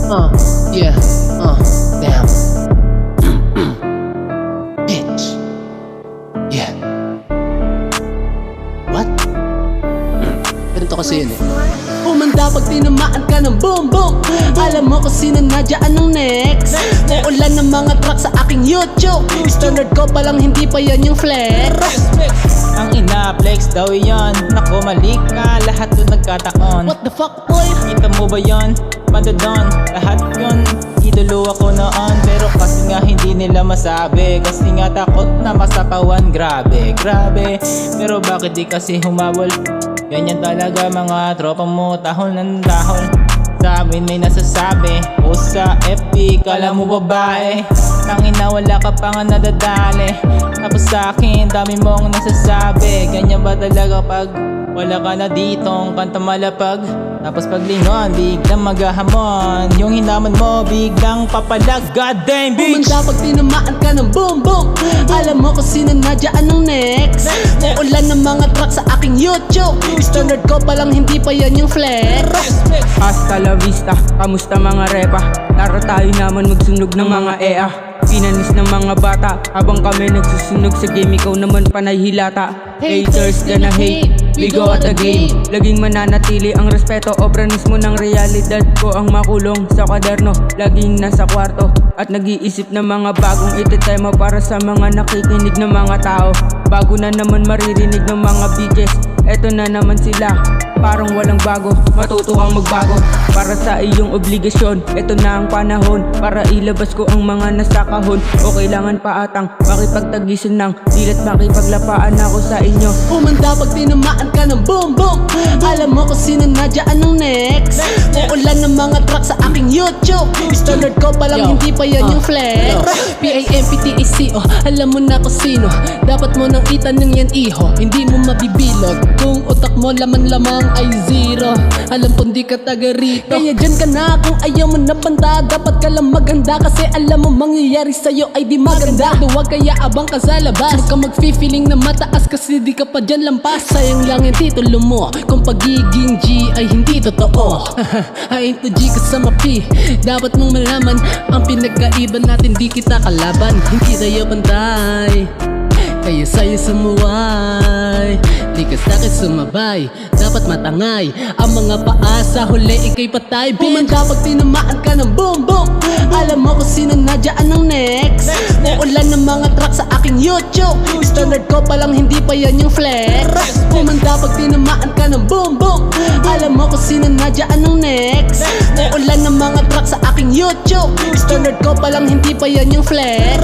Yeah, damn. Bitch. Yeah. What? Ganito kasi yun eh. Umanda pag tinamaan ka ng boom boom. Alam mo kung sino nadyaan ng next. Uulan ng mga track sa aking YouTube. Standard ko palang hindi pa yan yung flex. Ang ina, flex daw yan. Naku, mali ka, lahat doon nagkataon. What the fuck boy? Kita mo ba yun? Banda doon, lahat yun. Idolo ako noon, pero kasi nga hindi nila masabi. Kasi nga takot na masapawan, grabe, grabe. Pero bakit di kasi humabol? Ganyan talaga mga tropa mo, tahol ng tahol. Sa amin may nasasabi, o sa FB, kala mo babae. Tangina, wala ka pa nga nadadali. Tapos sa akin, dami mong nasasabi. Ganyan ba talaga pag wala ka na ditong kanta malapag? Tapos paglingon, biglang maghahamon. Yung hinaman mo, biglang papalag. God damn bitch! Umanda pag tinamaan ka ng boom boom. Alam mo kung sino nadyaan ng next. Uulan ng mga track sa aking YouTube. Standard ko palang hindi pa yan yung flex. Hasta la vista, kamusta mga repa? Tara tayo naman magsunog ng mga EA. Pinanis ng mga bata habang kami nagsusunog sa game. Ikaw naman panay hilata. Haters gonna hate, we go at the game. Laging mananatili ang respeto. Obra mismo ng realidad ko ang makulong sa kwaderno. Laging nasa kwarto at nag-iisip ng mga bagong itetema para sa mga nakikinig ng mga tao. Bago na naman maririnig ng mga bitches. Eto na naman sila, parang walang bago. Matuto kang magbago para sa iyong obligasyon. Eto na ang panahon para ilabas ko ang mga nasa kahon. O kailangan pa atang makipagtagisan ng dilat, makipaglapaan ako sa inyo. Umanda pag tinamaan ka ng boom boom. Alam mo kung sino nadyaan ng next. Uulan ng mga track sa aking YouTube. Standard ko palang hindi pa yan yung flex. PAMPTAC, alam mo na kung sino. Dapat mo nang itanong yan iho. Hindi mo mabibilog kung utak mo laman-lamang ay zero. Alam kong di ka taga rito. Kaya dyan ka na kung ayaw mo na banda. Dapat ka lang maghanda kasi alam mo mangyayari sa'yo ay di maganda. Huwag kaya abang ka sa labas. Huwag ka mag-feeling na mataas kasi di ka pa dyan lampas. Sayang lang yung titulo mo kung pagiging G ay hindi totoo. I ain't the G kasama P. Dapat mong malaman ang pinagkaiba natin, di kita kalaban. Hindi tayo pantay, kaya sa'yo sumuway. Di ka sa'kin sumabay, dapat matangay. Ang mga paa sa huli, ikay patay. Bumanda pag tinamaan ka ng boom boom. Alam mo kung sino nadyaan ng next. Uulan ng mga track sa aking YouTube. Standard ko palang hindi pa yan yung flex. Bumanda pag tinamaan ka ng boom boom. Alam mo kung sino nadyaan ng next. Uulan ng mga track sa aking YouTube. Standard ko palang hindi pa yan yung flex.